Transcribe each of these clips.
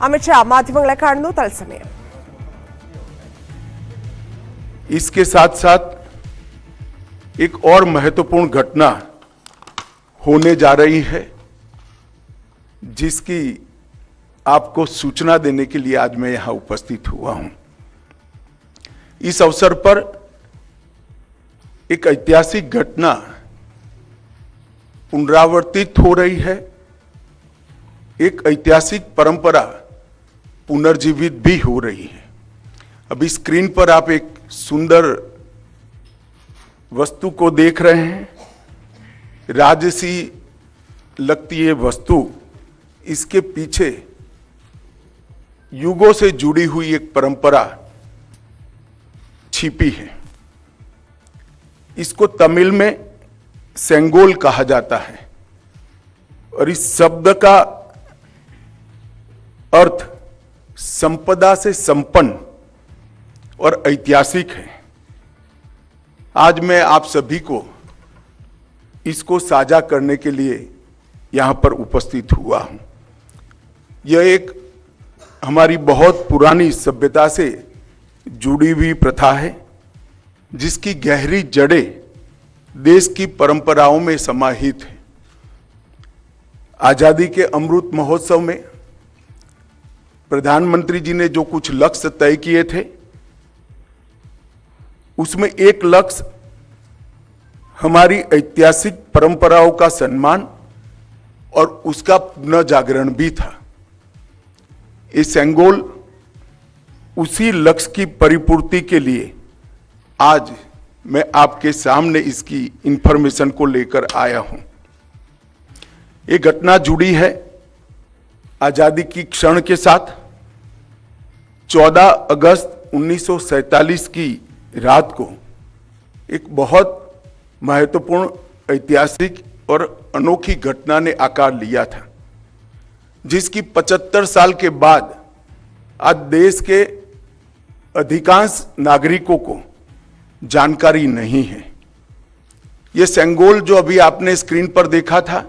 അമിത്ഷാ മാധ്യമങ്ങളെ കാണുന്നു തത്സമയം. इसके साथ साथ एक और महत्वपूर्ण घटना होने जा रही है, जिसकी आपको सूचना देने के लिए आज मैं यहां उपस्थित हुआ हूं. इस अवसर पर एक ऐतिहासिक घटना पुनरावर्तित हो रही है. एक ऐतिहासिक परंपरा पुनर्जीवित भी हो रही है. अभी स्क्रीन पर आप एक सुंदर वस्तु को देख रहे हैं. राजसी लगती है वस्तु, इसके पीछे युगों से जुड़ी हुई एक परंपरा छिपी है. इसको तमिल में सेंगोल कहा जाता है और इस शब्द का अर्थ संपदा से संपन्न और ऐतिहासिक है. आज मैं आप सभी को इसको साझा करने के लिए यहां पर उपस्थित हुआ हूं. यह एक हमारी बहुत पुरानी सभ्यता से जुड़ी हुई प्रथा है, जिसकी गहरी जड़ें देश की परंपराओं में समाहित है. आजादी के अमृत महोत्सव में प्रधानमंत्री जी ने जो कुछ लक्ष्य तय किए थे, उसमें एक लक्ष्य हमारी ऐतिहासिक परंपराओं का सम्मान और उसका पुनर्जागरण भी था. ये सेंगोल उसी लक्ष्य की परिपूर्ति के लिए आज मैं आपके सामने इसकी इंफॉर्मेशन को लेकर आया हूं. ये घटना जुड़ी है आजादी की क्षण के साथ. 14 अगस्त 1947 की रात को एक बहुत महत्वपूर्ण ऐतिहासिक और अनोखी घटना ने आकार लिया था, जिसकी 75 साल के बाद आज देश के अधिकांश नागरिकों को जानकारी नहीं है. यह सेंगोल जो अभी आपने स्क्रीन पर देखा था,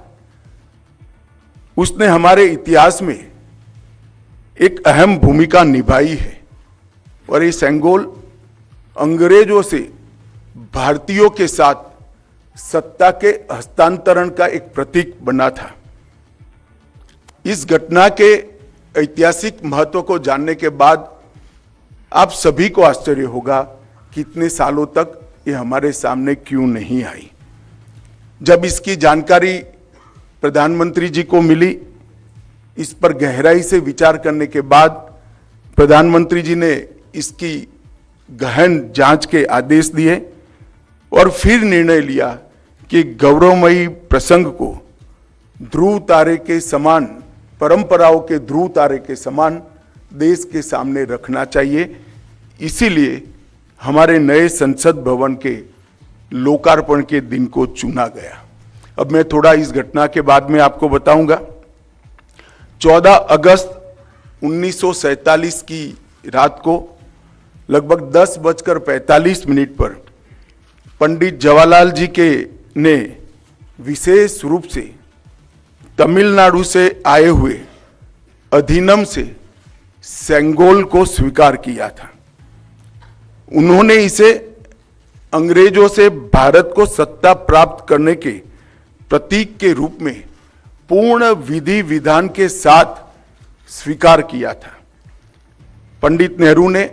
उसने हमारे इतिहास में एक अहम भूमिका निभाई है. और ये सेंगोल अंग्रेजों से भारतीयों के साथ सत्ता के हस्तांतरण का एक प्रतीक बना था. इस घटना के ऐतिहासिक महत्व को जानने के बाद आप सभी को आश्चर्य होगा कि इतने सालों तक ये हमारे सामने क्यों नहीं आई. जब इसकी जानकारी प्रधानमंत्री जी को मिली, इस पर गहराई से विचार करने के बाद प्रधानमंत्री जी ने इसकी गहन जांच के आदेश दिए और फिर निर्णय लिया कि गौरवमयी प्रसंग को ध्रुव तारे के समान, परंपराओं के ध्रुव तारे के समान देश के सामने रखना चाहिए. इसीलिए हमारे नए संसद भवन के लोकार्पण के दिन को चुना गया. अब मैं थोड़ा इस घटना के बाद में आपको बताऊंगा. 14 अगस्त 1947 की रात को लगभग 10:45 पर पंडित जवाहरलाल जी के ने विशेष रूप से तमिलनाडु से आए हुए अधिनम से सेंगोल को स्वीकार किया था. उन्होंने इसे अंग्रेजों से भारत को सत्ता प्राप्त करने के प्रतीक के रूप में पूर्ण विधि विधान के साथ स्वीकार किया था. पंडित नेहरू ने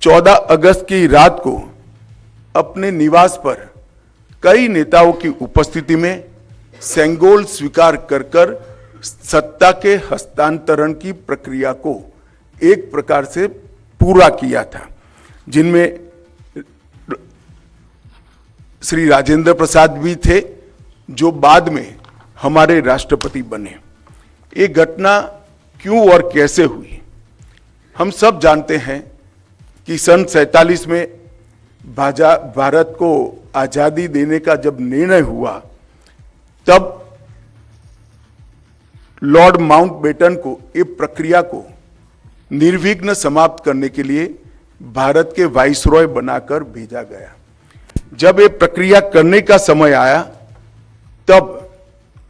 14 अगस्त की रात को अपने निवास पर कई नेताओं की उपस्थिति में सेंगोल स्वीकार कर सत्ता के हस्तांतरण की प्रक्रिया को एक प्रकार से पूरा किया था, जिनमें श्री राजेंद्र प्रसाद भी थे, जो बाद में हमारे राष्ट्रपति बने. ये घटना क्यों और कैसे हुई, हम सब जानते हैं कि सन 47 में भारत को आजादी देने का जब निर्णय हुआ, तब लॉर्ड माउंटबेटन को इस प्रक्रिया को निर्विघ्न समाप्त करने के लिए भारत के वाइसरॉय बनाकर भेजा गया. जब ये प्रक्रिया करने का समय आया, तब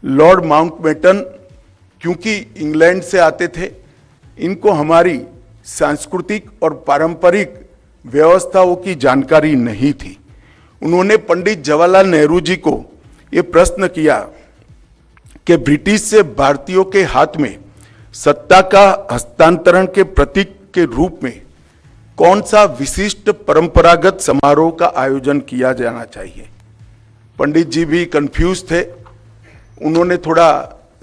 लॉर्ड माउंटबेटन क्योंकि इंग्लैंड से आते थे, इनको हमारी सांस्कृतिक और पारंपरिक व्यवस्थाओं की जानकारी नहीं थी। उन्होंने पंडित जवाहरलाल नेहरू जी को ये प्रश्न किया कि ब्रिटिश से भारतीयों के हाथ में सत्ता का हस्तांतरण के प्रतीक के रूप में कौन सा विशिष्ट परंपरागत समारोह का आयोजन किया जाना चाहिए। पंडित जी भी कंफ्यूज थे। उन्होंने थोड़ा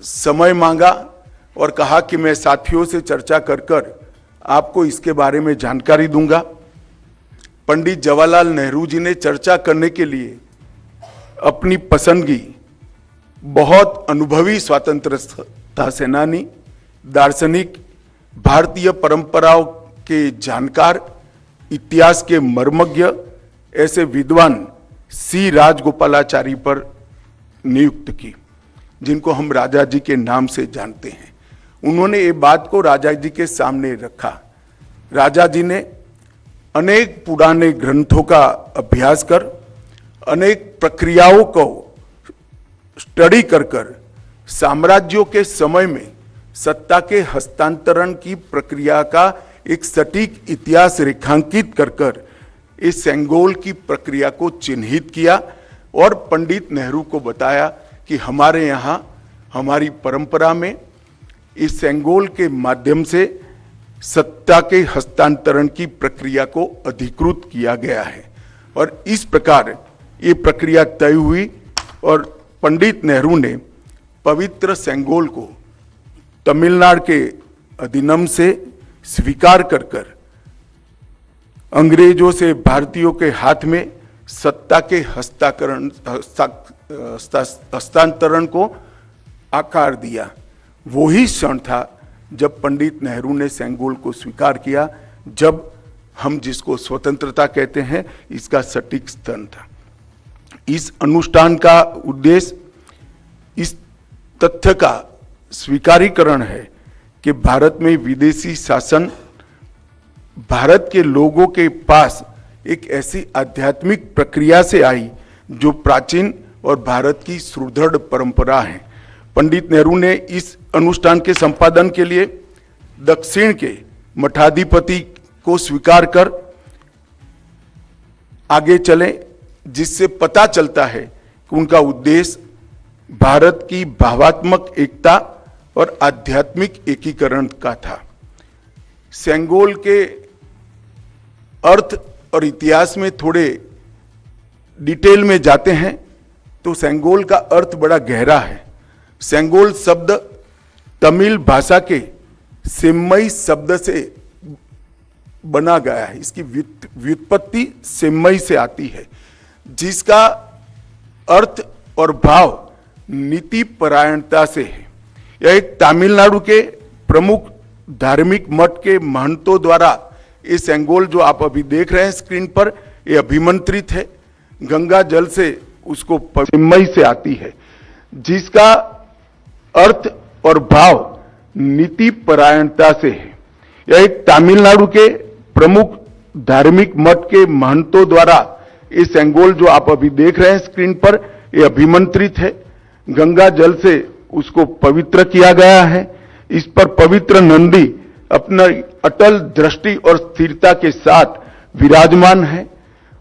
समय मांगा और कहा कि मैं साथियों से चर्चा कर आपको इसके बारे में जानकारी दूंगा। पंडित जवाहरलाल नेहरू जी ने चर्चा करने के लिए अपनी पसंदगी बहुत अनुभवी स्वतंत्रता सेनानी, दार्शनिक, भारतीय परंपराओं के जानकार, इतिहास के मर्मज्ञ ऐसे विद्वान सी राजगोपालाचारी पर नियुक्त की, जिनको हम राजा जी के नाम से जानते हैं। उन्होंने ये बात को राजा जी के सामने रखा। राजा जी ने अनेक पुराने ग्रंथों का अभ्यास कर, अनेक प्रक्रियाओं को स्टडी कर साम्राज्यों के समय में सत्ता के हस्तांतरण की प्रक्रिया का एक सटीक इतिहास रेखांकित कर इस सेंगोल की प्रक्रिया को चिन्हित किया और पंडित नेहरू को बताया कि हमारे यहाँ हमारी परंपरा में इस सेंगोल के माध्यम से सत्ता के हस्तांतरण की प्रक्रिया को अधिकृत किया गया है। और इस प्रकार ये प्रक्रिया तय हुई और पंडित नेहरू ने पवित्र सेंगोल को तमिलनाडु के अधिनियम से स्वीकार कर अंग्रेजों से भारतीयों के हाथ में सत्ता के हस्तांतरण को आकार दिया। वही क्षण था जब पंडित नेहरू ने सेंगोल को स्वीकार किया, जब हम जिसको स्वतंत्रता कहते हैं इसका सटीक स्थान था। इस अनुष्ठान का उद्देश्य इस तथ्य का स्वीकारीकरण है कि भारत में विदेशी शासन भारत के लोगों के पास एक ऐसी आध्यात्मिक प्रक्रिया से आई जो प्राचीन और भारत की सुदृढ़ परंपरा है। पंडित नेहरू ने इस अनुष्ठान के संपादन के लिए दक्षिण के मठाधिपति को स्वीकार कर आगे चले, जिससे पता चलता है कि उनका उद्देश्य भारत की भावात्मक एकता और आध्यात्मिक एकीकरण का था। सेंगोल के अर्थ और इतिहास में थोड़े डिटेल में जाते हैं तो सेंगोल का अर्थ बड़ा गहरा है। सेंगोल शब्द तमिल भाषा के सेम्मई शब्द से बना गया है। इसकी व्युत्पत्ति सेम्मई से आती है, जिसका अर्थ और भाव नीति परायणता से है। यह एक तमिलनाडु के प्रमुख धार्मिक मठ के महंतों द्वारा ये सेंगोल जो आप अभी देख रहे हैं स्क्रीन पर, ये अभिमंत्रित है। गंगा जल से उसको सेम्मई से आती है, जिसका अर्थ और भाव नीति परायणता से है। यह एक तमिलनाडु के प्रमुख धार्मिक मठ के महंतों द्वारा ये सेंगोल जो आप अभी देख रहे हैं स्क्रीन पर, ये अभिमंत्रित है। गंगा जल से उसको पवित्र किया गया है। इस पर पवित्र नंदी अपना अटल दृष्टि और स्थिरता के साथ विराजमान है।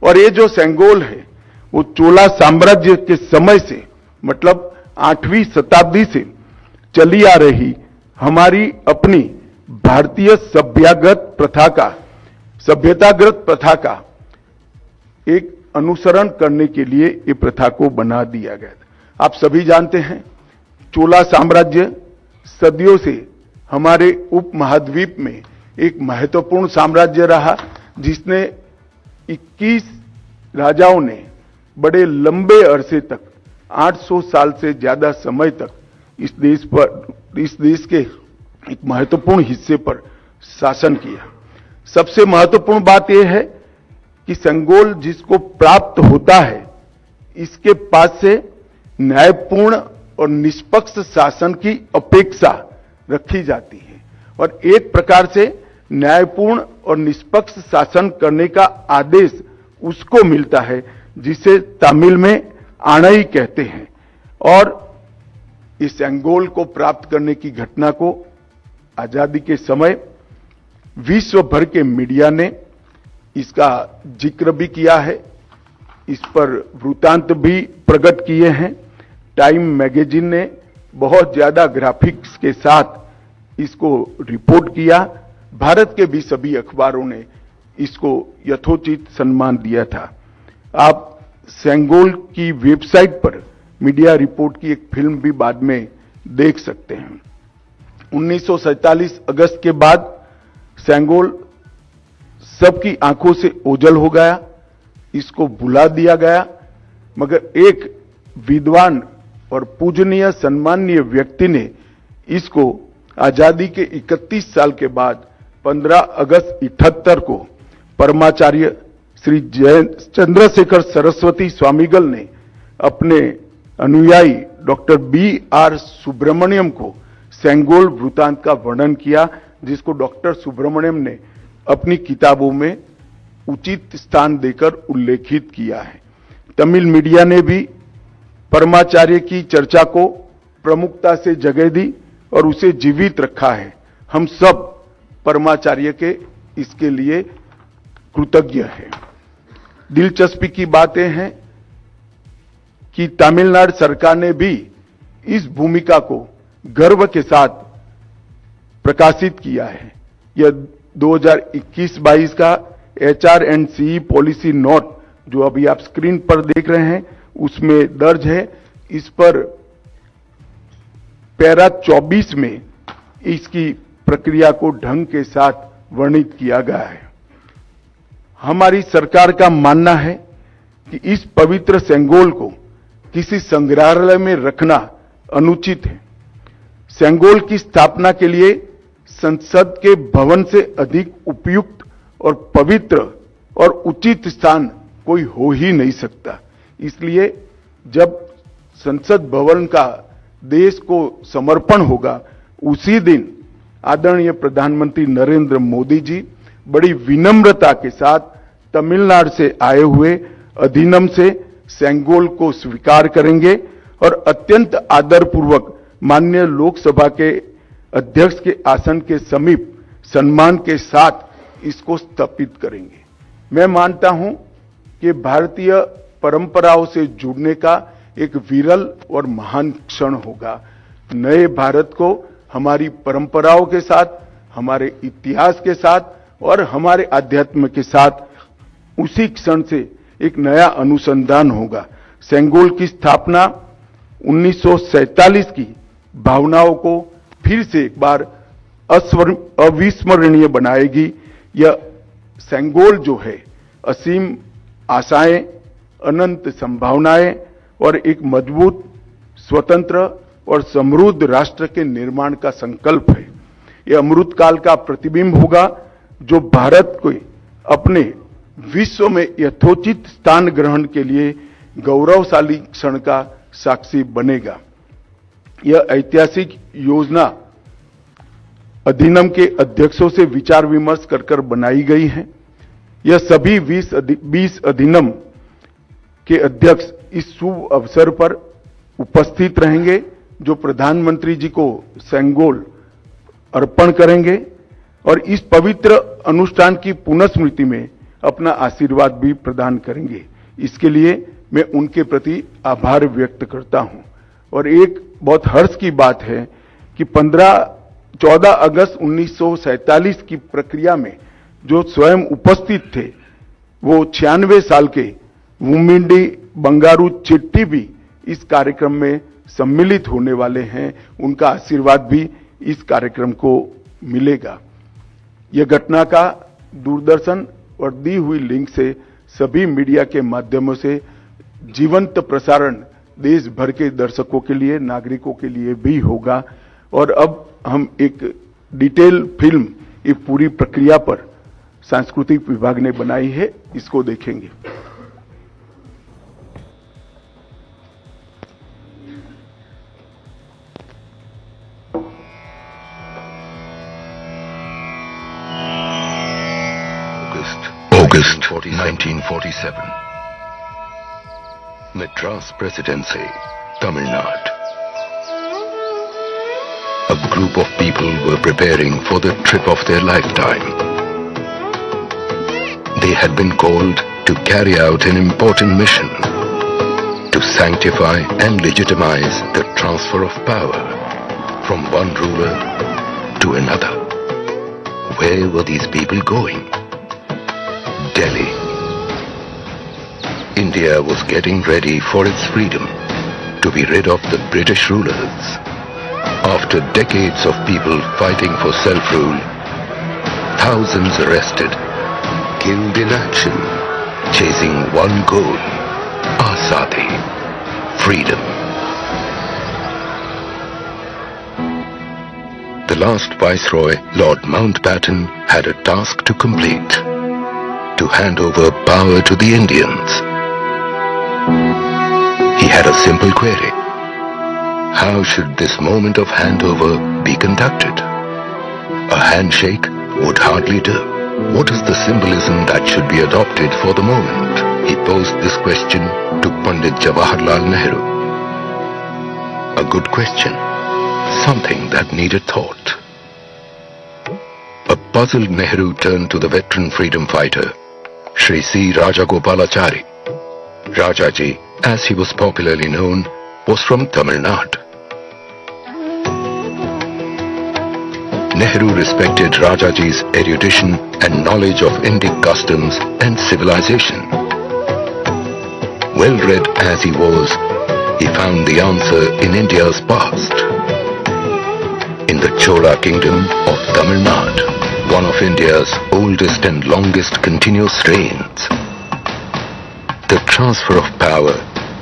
और ये जो सेंगोल है वो चोला साम्राज्य के समय से, मतलब 8वीं शताब्दी से चली आ रही हमारी अपनी भारतीय सभ्यतागत प्रथा का एक अनुसरण करने के लिए ये प्रथा को बना दिया गया था। आप सभी जानते हैं चोला साम्राज्य सदियों से हमारे उपमहाद्वीप में एक महत्वपूर्ण साम्राज्य रहा, जिसने 21 राजाओं ने बड़े लंबे अरसे तक 800 साल से ज्यादा समय तक इस देश के एक महत्वपूर्ण हिस्से पर शासन किया। सबसे महत्वपूर्ण बात यह है कि सेंगोल जिसको प्राप्त होता है, इसके पास से न्यायपूर्ण और निष्पक्ष शासन की अपेक्षा रखी जाती है। और एक प्रकार से न्यायपूर्ण और निष्पक्ष शासन करने का आदेश उसको मिलता है, जिसे तमिल में आणई कहते हैं। और इस सेंगोल को प्राप्त करने की घटना को आजादी के समय विश्व भर के मीडिया ने इसका जिक्र भी किया है, इस पर वृत्तांत भी प्रकट किए हैं। टाइम मैगजीन ने बहुत ज्यादा ग्राफिक्स के साथ इसको रिपोर्ट किया। भारत के भी सभी अखबारों ने इसको यथोचित सम्मान दिया था। आप सेंगोल की वेबसाइट पर मीडिया रिपोर्ट की एक फिल्म भी बाद में देख सकते हैं। 1947 अगस्त के बाद सेंगोल सबकी आंखों से ओझल हो गया, इसको भुला दिया गया, मगर एक विद्वान और पूजनीय सम्माननीय व्यक्ति ने इसको आजादी के 31 साल के बाद 15 अगस्त 78 को परमाचार्य श्री चंद्रशेखर सरस्वती स्वामीगल ने अपने अनुयायी डॉक्टर B.R. सुब्रमण्यम को सेंगोल वृत्तांत का वर्णन किया, जिसको डॉक्टर सुब्रमण्यम ने अपनी किताबों में उचित स्थान देकर उल्लेखित किया है। तमिल मीडिया ने भी परमाचार्य की चर्चा को प्रमुखता से जगह दी और उसे जीवित रखा है। हम सब परमाचार्य के इसके लिए कृतज्ञ हैं। दिलचस्पी की बातें हैं कि तमिलनाडु सरकार ने भी इस भूमिका को गर्व के साथ प्रकाशित किया है। यह 2021-22 का HR&CE पॉलिसी नोट जो अभी आप स्क्रीन पर देख रहे हैं उसमें दर्ज है। इस पर पैरा 24 में इसकी प्रक्रिया को ढंग के साथ वर्णित किया गया है। हमारी सरकार का मानना है कि इस पवित्र सेंगोल को किसी संग्रहालय में रखना अनुचित है। सेंगोल की स्थापना के लिए संसद के भवन से अधिक उपयुक्त और पवित्र और उचित स्थान कोई हो ही नहीं सकता। इसलिए जब संसद भवन का देश को समर्पण होगा उसी दिन आदरणीय प्रधानमंत्री नरेंद्र मोदी जी बड़ी विनम्रता के साथ तमिलनाडु से आए हुए अधिनम से सेंगोल को स्वीकार करेंगे और अत्यंत आदरपूर्वक माननीय लोकसभा के अध्यक्ष के आसन के समीप सम्मान के साथ इसको स्थापित करेंगे। मैं मानता हूं कि भारतीय परंपराओं से जुड़ने का एक विरल और महान क्षण होगा। नए भारत को हमारी परंपराओं के साथ, हमारे इतिहास के साथ और हमारे अध्यात्म के साथ उसी क्षण से एक नया अनुसंधान होगा। सेंगोल की स्थापना 1947 की भावनाओं को फिर से एक बार अविस्मरणीय बनाएगी। यह सेंगोल जो है असीम आशाएं, अनंत संभावनाएं और एक मजबूत, स्वतंत्र और समृद्ध राष्ट्र के निर्माण का संकल्प है। यह अमृत काल का प्रतिबिंब होगा जो भारत को अपने विश्व में यथोचित स्थान ग्रहण के लिए गौरवशाली क्षण का साक्षी बनेगा। यह ऐतिहासिक योजना अधिनियम के अध्यक्षों से विचार विमर्श कर बनाई गई है। यह सभी 20 अधिनियम के अध्यक्ष इस शुभ अवसर पर उपस्थित रहेंगे जो प्रधानमंत्री जी को सेंगोल अर्पण करेंगे और इस पवित्र अनुष्ठान की पुनःस्मृति में अपना आशीर्वाद भी प्रदान करेंगे। इसके लिए मैं उनके प्रति आभार व्यक्त करता हूं। और एक बहुत हर्ष की बात है कि 14 अगस्त 1947 की प्रक्रिया में जो स्वयं उपस्थित थे वो 96 साल के वुमिंडी बंगारू चिट्टी भी इस कार्यक्रम में सम्मिलित होने वाले हैं। उनका आशीर्वाद भी इस कार्यक्रम को मिलेगा। यह घटना का दूरदर्शन और दी हुई लिंक से सभी मीडिया के माध्यमों से जीवंत प्रसारण देश भर के दर्शकों के लिए, नागरिकों के लिए भी होगा। और अब हम एक डिटेल फिल्म इस पूरी प्रक्रिया पर सांस्कृतिक विभाग ने बनाई है, इसको देखेंगे। August 1947 Madras Presidency, Tamil Nadu। group of people were preparing for the trip of their lifetime. They had been called to carry out an important mission, to sanctify and legitimize the transfer of power from one ruler to another. Where were these people going? Delhi. India was getting ready for its freedom, to be rid of the British rulers. After decades of people fighting for self-rule, thousands arrested, killed in action, chasing one goal, Azadi, freedom. The last Viceroy, Lord Mountbatten, had a task to complete, to hand over power to the Indians. He had a simple query. How should this moment of handover be conducted? A handshake would hardly do. What is the symbolism that should be adopted for the moment? He posed this question to Pandit Jawaharlal Nehru. A good question, something that needed thought. A puzzled Nehru turned to the veteran freedom fighter, Shri C. Rajagopalachari. Rajaji, as he was popularly known, was from Tamil Nadu. Nehru respected Rajaji's erudition and knowledge of Indic customs and civilization. Well-read as he was, he found the answer in India's past. In the Chola kingdom of Tamil Nadu, one of India's oldest and longest continuous reigns. The transfer of power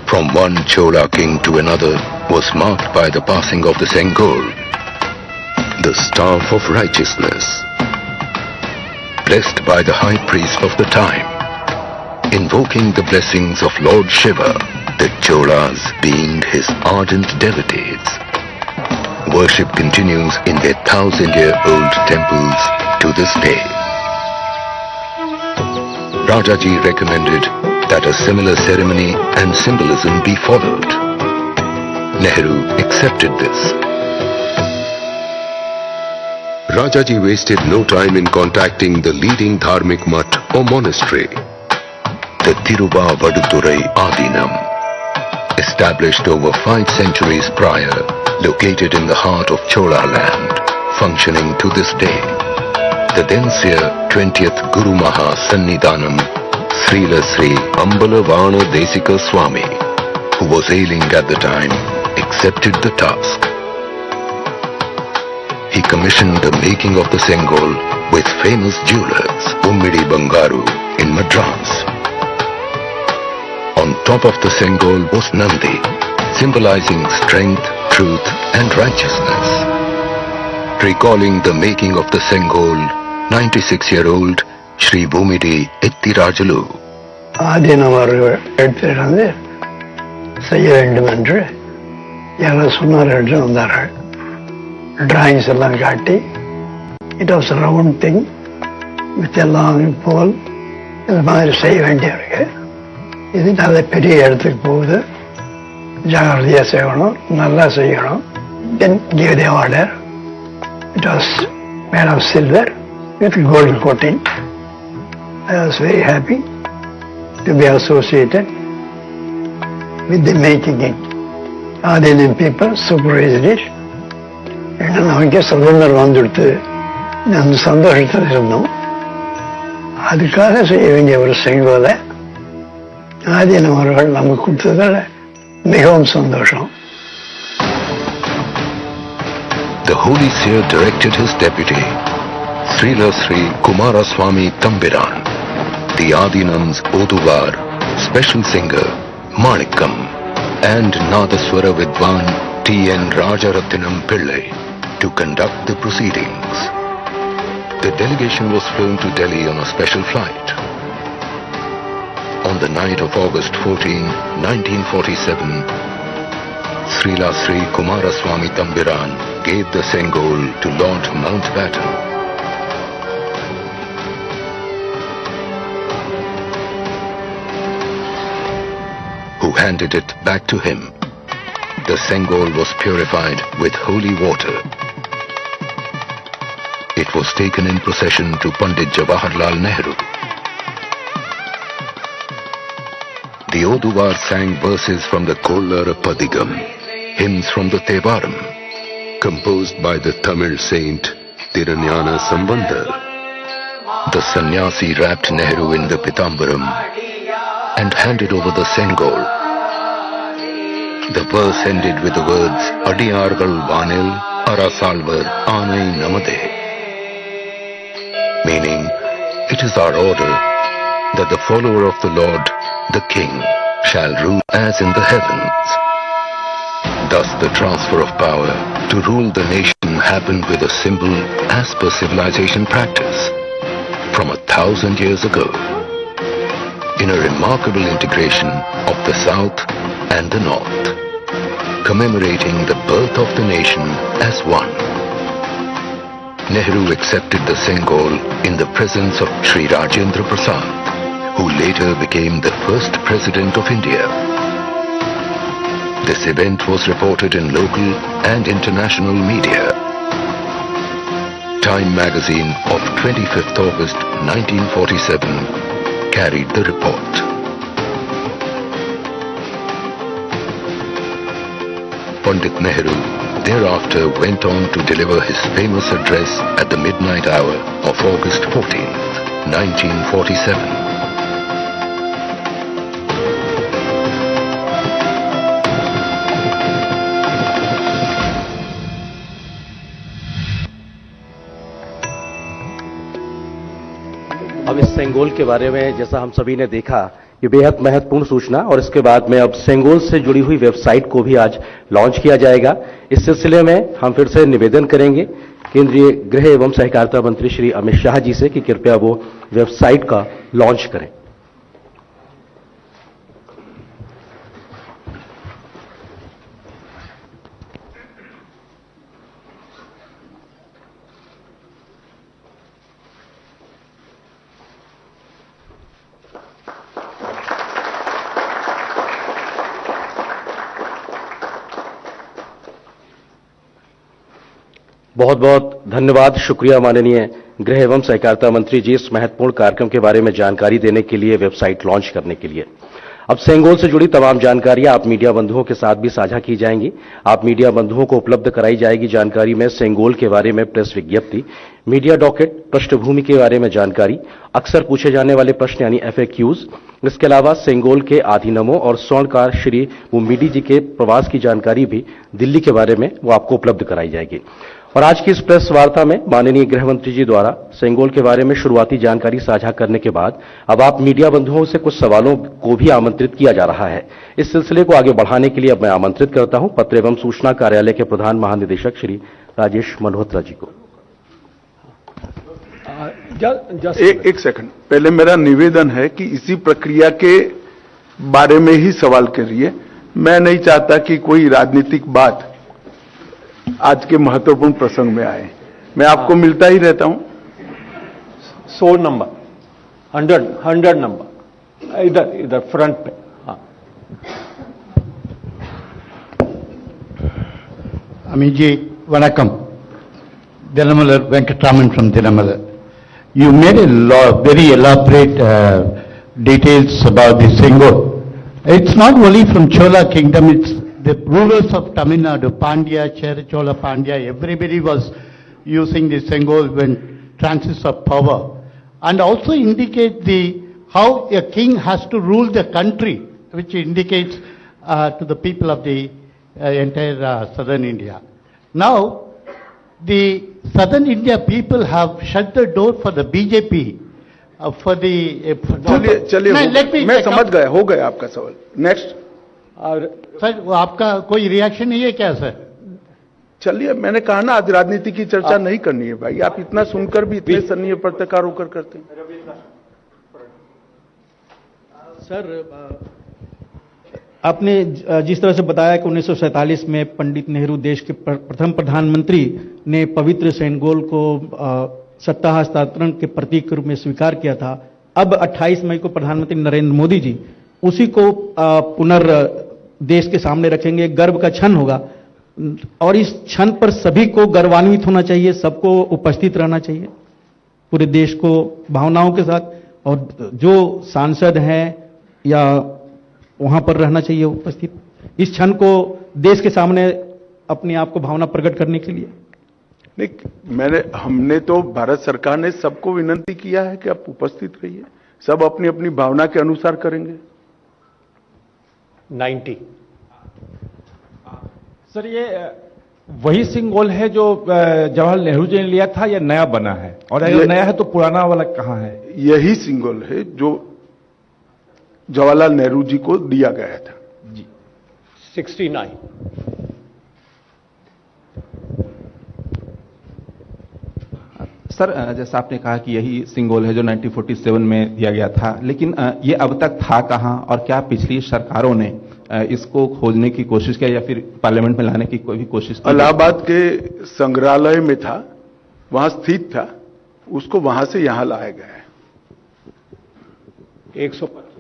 from one Chola king to another was marked by the passing of the Sengol, the staff of righteousness, blessed by the high priest of the time, invoking the blessings of Lord Shiva, the Cholas being his ardent devotees. Worship continues in their 1,000-year-old temples to this day. Rajaji recommended that a similar ceremony and symbolism be followed. Nehru accepted this. Rajaji wasted no time in contacting the leading Dharmic mutt or monastery, The Thiruvadurai Adinam, established over 5 centuries prior, located in the heart of Chola land, functioning to this day. The then seer 20th Guru Maha Sannidhanam, Srila Sri Ambalavana Desika Swami, who was ailing at the time, accepted the task. He commissioned the making of the Sengol with famous jewelers, Ummidi Bangaru, in Madras. On top of the Sengol was Nandi, symbolizing strength, truth and righteousness. Recalling the making of the Sengol, 96-year-old Shri Bhumidi Ettirajalu. ஆதீனம் அவர்கள் எடுத்துருந்து செய்ய வேண்டும் என்று யாரோ சொன்னார் என்று வந்தார்கள். Drawings எல்லாம் காட்டி, it was round thing with எல்லாம் போல் இது மாதிரி செய்ய வேண்டியிருக்கு. இது நல்ல பெரிய இடத்துக்கு போகுது, ஜாகிரதையாக செய்யணும், நல்லா செய்யணும். Then give the order. It was made of silver with gold coating. I was very happy to be associated with the making it. Adinam people supervised it. And நமக்கே சுதந்திரம் வந்துடுத்து, அந்த சந்தோஷத்தில் இருந்தோம். அதுக்காக செய்ய வேண்டிய ஒரு செங்கோலை ஆதீனம் அவர்கள் நமக்கு கொடுத்ததில் மிகவும் சந்தோஷம். The holy seer directed his deputy, Srila Sri Kumaraswamy Tambiran, the Adinam's Oduvar, special singer Manikam, and Nadaswara Vidwan T.N. Rajaratnam Pillai to conduct the proceedings. The delegation was flown to Delhi on a special flight. On the night of August 14, 1947, Srila Sri Kumaraswamy Tambiran gave the Sengol to Lord Mountbatten. Who handed it back to him. The Sengol was purified with holy water it was taken in procession to Pandit Jawaharlal Nehru. The Oduwar sang verses from the Kollara Padigam, hymns from the Thevaram, composed by the Tamil saint Tirunjana Sambandar. The sannyasi wrapped Nehru in the Pitambaram and handed over the Sengol. The verse ended with the words Adiyargal Vanil Arasalvar Anai Namade, meaning it is our order that the follower of the Lord, the King, shall rule as in the heavens. Thus the transfer of power to rule the nation happened with a symbol as per civilization practice from 1,000 years ago, in a remarkable integration of the South and the North, commemorating the birth of the nation as one. Nehru accepted the Sengol in the presence of Sri Rajendra Prasad, who later became the first president of India. This event was reported in local and international media. Time magazine of 25th August 1947 carried the report. Pandit Nehru thereafter went on to deliver his famous address at the midnight hour of August 14th, 1947. अब इस सेंगोल के बारे में जैसा हम सभी ने देखा, ये बेहद महत्वपूर्ण सूचना, और इसके बाद में अब सेंगोल से जुड़ी हुई वेबसाइट को भी आज लॉन्च किया जाएगा। इस सिलसिले में हम फिर से निवेदन करेंगे केंद्रीय गृह एवं सहकारिता मंत्री श्री अमित शाह जी से कि कृपया वो वेबसाइट का लॉन्च करें। बहुत बहुत धन्यवाद, शुक्रिया माननीय गृह एवं सहकारिता मंत्री जी, इस महत्वपूर्ण कार्यक्रम के बारे में जानकारी देने के लिए, वेबसाइट लॉन्च करने के लिए। अब सेंगोल से जुड़ी तमाम जानकारियां आप मीडिया बंधुओं के साथ भी साझा की जाएंगी। आप मीडिया बंधुओं को उपलब्ध कराई जाएगी जानकारी में सेंगोल के बारे में प्रेस विज्ञप्ति, मीडिया डॉकेट, पृष्ठभूमि के बारे में जानकारी, अक्सर पूछे जाने वाले प्रश्न यानी FAQs। इसके अलावा सेंगोल के आधीनमों और स्वर्णकार श्री मुम्बीडी जी के प्रवास की जानकारी भी दिल्ली के बारे में वो आपको उपलब्ध कराई जाएगी। और आज की इस प्रेस वार्ता में माननीय गृह मंत्री जी द्वारा सेंगोल के बारे में शुरुआती जानकारी साझा करने के बाद अब आप मीडिया बंधुओं से कुछ सवालों को भी आमंत्रित किया जा रहा है। इस सिलसिले को आगे बढ़ाने के लिए अब मैं आमंत्रित करता हूं पत्र एवं सूचना कार्यालय के प्रधान महानिदेशक श्री राजेश मल्होत्रा जी को। एक सेकंड, पहले मेरा निवेदन है कि इसी प्रक्रिया के बारे में ही सवाल करिए। मैं नहीं चाहता कि कोई राजनीतिक बात आज के महत्वपूर्ण प्रसंग में आए। मैं आपको मिलता ही रहता हूं। 100 नंबर, 100 नंबर, इधर फ्रंट पे। हाँ, Amit ji, vanakkam. Dinamalar Venkatraman from Dinamalar. You made a very elaborate details about the Sengol. It's not only from Chola kingdom, it's the rulers of Tamil Nadu, Pandya, Chera Chola Pandya, everybody was using the Sengol when transits of power. And also indicate how a king has to rule the country, which indicates to the people of the entire southern India. Now, the southern India people have shut the door for the BJP, for the... चलिए, मैं समझ गया, हो गया आपका सवाल। Next. और sir, वो आपका कोई रिएक्शन नहीं है क्या सर? चलिए, मैंने कहा ना आज राजनीति की चर्चा नहीं करनी है भाई। आप इतना सुनकर भी इतने सन्नीय पत्रकार होकर करते हैं। सर, आपने जिस तरह से बताया कि 1947 में पंडित नेहरू देश के प्रथम प्रधानमंत्री ने पवित्र सेंगोल को सत्ता हस्तांतरण के प्रतीक के रूप में स्वीकार किया था। अब 28 मई को प्रधानमंत्री नरेंद्र मोदी जी उसी को देश के सामने रखेंगे। गर्व का क्षण होगा और इस क्षण पर सभी को गर्वान्वित होना चाहिए, सबको उपस्थित रहना चाहिए, पूरे देश को भावनाओं के साथ, और जो सांसद हैं या वहां पर रहना चाहिए उपस्थित, इस क्षण को देश के सामने अपने आप को भावना प्रकट करने के लिए। नहीं, हमने तो भारत सरकार ने सबको विनती किया है कि आप उपस्थित रहिए, सब अपनी अपनी भावना के अनुसार करेंगे। 90 सर, ये वही सिंगोल है जो जवाहरलाल नेहरू जी ने लिया था या नया बना है, और अगर नया है तो पुराना वाला कहां है? यही सिंगोल है जो जवाहरलाल नेहरू जी को दिया गया था जी। 69 सर, जैसा आपने कहा कि यही सिंगोल है जो 1947 में दिया गया था, लेकिन ये अब तक था कहां, और क्या पिछली सरकारों ने इसको खोजने की कोशिश किया या फिर पार्लियामेंट में लाने की कोई भी कोशिश की? इलाहाबाद के संग्रहालय में था, वहां स्थित था, उसको वहां से यहां लाया गया है। 125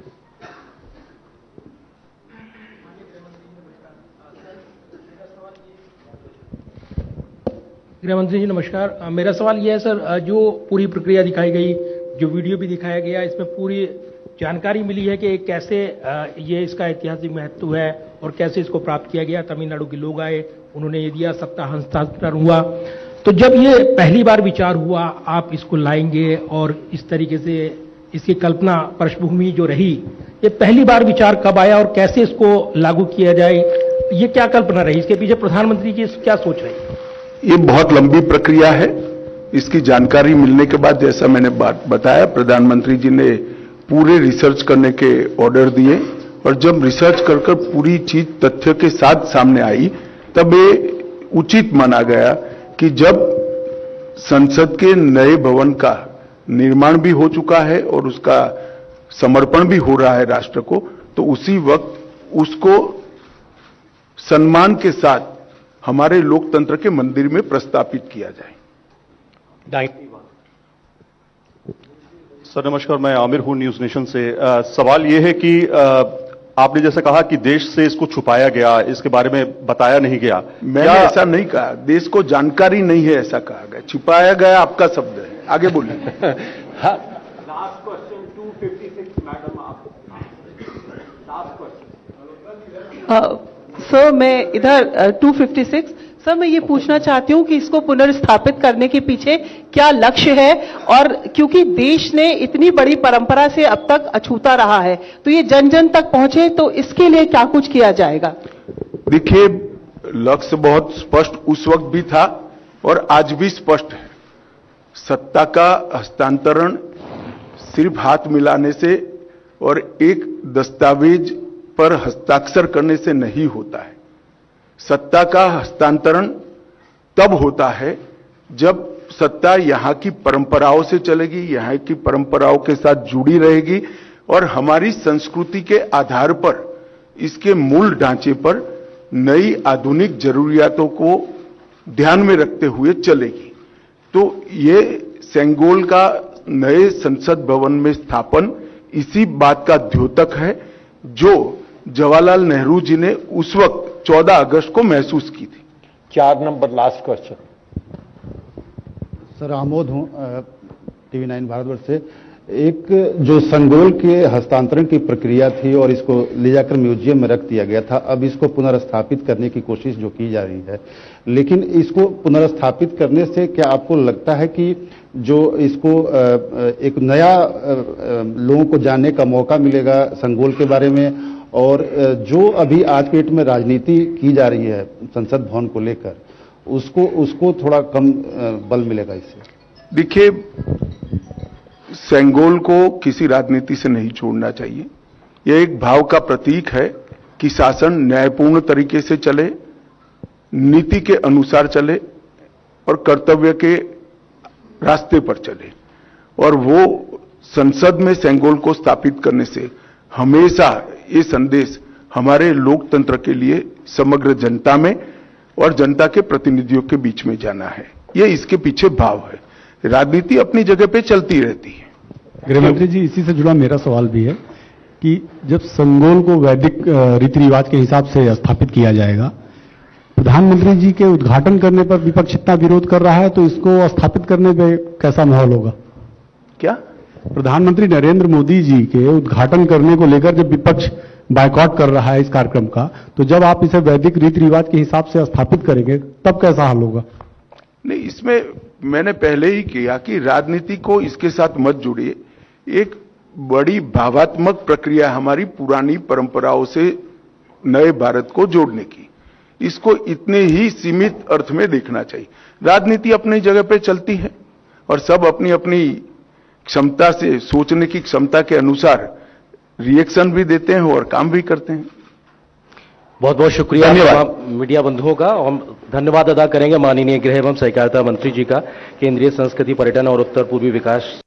गृहमंत्री जी नमस्कार। मेरा सवाल यह है सर, जो पूरी प्रक्रिया दिखाई गई, जो वीडियो भी दिखाया गया, इसमें पूरी जानकारी मिली है कि कैसे ये इसका ऐतिहासिक महत्व है और कैसे इसको प्राप्त किया गया। तमिलनाडु के लोग आए, उन्होंने ये दिया, सत्ता हस्तांतरण हुआ। तो जब ये पहली बार विचार हुआ आप इसको लाएंगे और इस तरीके से इसकी कल्पना पृष्ठभूमि जो रही, ये पहली बार विचार कब आया और कैसे इसको लागू किया जाए, ये क्या कल्पना रही, इसके पीछे प्रधानमंत्री की क्या सोच रही? ये बहुत लंबी प्रक्रिया है। इसकी जानकारी मिलने के बाद, जैसा मैंने बात बताया, प्रधानमंत्री जी ने पूरे रिसर्च करने के ऑर्डर दिए, और जब रिसर्च कर पूरी चीज तथ्य के साथ सामने आई, तब ये उचित माना गया कि जब संसद के नए भवन का निर्माण भी हो चुका है और उसका समर्पण भी हो रहा है राष्ट्र को, तो उसी वक्त उसको सम्मान के साथ हमारे लोकतंत्र के मंदिर में प्रस्तापित किया जाए। 91 सर नमस्कार, मैं आमिर हूं न्यूज नेशन से। सवाल यह है कि आपने जैसा कहा कि देश से इसको छुपाया गया, इसके बारे में बताया नहीं गया। मैंने ऐसा नहीं कहा, देश को जानकारी नहीं है ऐसा कहा गया। छिपाया गया आपका शब्द है, आगे बोलिए। लास्ट क्वेश्चन 256 मैडम, आप लास्ट क्वेश्चन। सर मैं इधर 256 सर, मैं ये पूछना चाहती हूँ कि इसको पुनर्स्थापित करने के पीछे क्या लक्ष्य है, और क्योंकि देश ने इतनी बड़ी परंपरा से अब तक अछूता रहा है, तो ये जन जन तक पहुंचे, तो इसके लिए क्या कुछ किया जाएगा? देखिए, लक्ष्य बहुत स्पष्ट उस वक्त भी था और आज भी स्पष्ट है। सत्ता का हस्तांतरण सिर्फ हाथ मिलाने से और एक दस्तावेज पर हस्ताक्षर करने से नहीं होता है। सत्ता का हस्तांतरण तब होता है जब सत्ता यहां की परंपराओं से चलेगी, यहां की परंपराओं के साथ जुड़ी रहेगी और हमारी संस्कृति के आधार पर, इसके मूल ढांचे पर नई आधुनिक जरूरियातों को ध्यान में रखते हुए चलेगी। तो ये सेंगोल का नए संसद भवन में स्थापन इसी बात का द्योतक है जो जवाहरलाल नेहरू जी ने उस वक्त 14 अगस्त को महसूस की थी। 4 number last question. Sir Amod हूं टीवी 9 भारतवर्ष से। एक जो संगोल के हस्तांतरण की प्रक्रिया थी और इसको ले जाकर म्यूजियम में रख दिया गया था, अब इसको पुनर्स्थापित करने की कोशिश जो की जा रही है, लेकिन इसको पुनर्स्थापित करने से क्या आपको लगता है कि जो इसको एक नया लोगों को जानने का मौका मिलेगा संगोल के बारे में, और जो अभी आज के डेट में राजनीति की जा रही है संसद भवन को लेकर, उसको थोड़ा कम बल मिलेगा इससे? देखिए, सेंगोल को किसी राजनीति से नहीं छोड़ना चाहिए। यह एक भाव का प्रतीक है कि शासन न्यायपूर्ण तरीके से चले, नीति के अनुसार चले और कर्तव्य के रास्ते पर चले। और वो संसद में सेंगोल को स्थापित करने से हमेशा ये संदेश हमारे लोकतंत्र के लिए समग्र जनता में और जनता के प्रतिनिधियों के बीच में जाना है। ये इसके पीछे भाव है। राजनीति अपनी जगह पे चलती रहती है। गृहमंत्री जी, इसी से जुड़ा मेरा सवाल भी है कि जब संगोल को वैदिक रीति रिवाज के हिसाब से स्थापित किया जाएगा, प्रधानमंत्री जी के उद्घाटन करने पर विपक्ष इतना विरोध कर रहा है, तो इसको स्थापित करने पे कैसा माहौल होगा? क्या? प्रधानमंत्री नरेंद्र मोदी जी के उद्घाटन करने को लेकर जब विपक्ष बायकॉट कर रहा है इस कार्यक्रम का, तो जब आप इसे वैदिक रीति रिवाज के हिसाब से स्थापित करेंगे तब कैसा हाल होगा? नहीं, इसमें मैंने पहले ही किया कि राजनीति को इसके साथ मत जुड़िए। एक बड़ी भावात्मक प्रक्रिया हमारी पुरानी परंपराओं से नए भारत को जोड़ने की, इसको इतने ही सीमित अर्थ में देखना चाहिए। राजनीति अपनी जगह पे चलती है और सब अपनी अपनी क्षमता से, सोचने की क्षमता के अनुसार रिएक्शन भी देते हैं और काम भी करते हैं। बहुत बहुत शुक्रिया मीडिया बंधुओं का। हम धन्यवाद अदा करेंगे माननीय गृह एवं सहकारिता मंत्री जी का, केंद्रीय संस्कृति पर्यटन और उत्तर पूर्वी विकास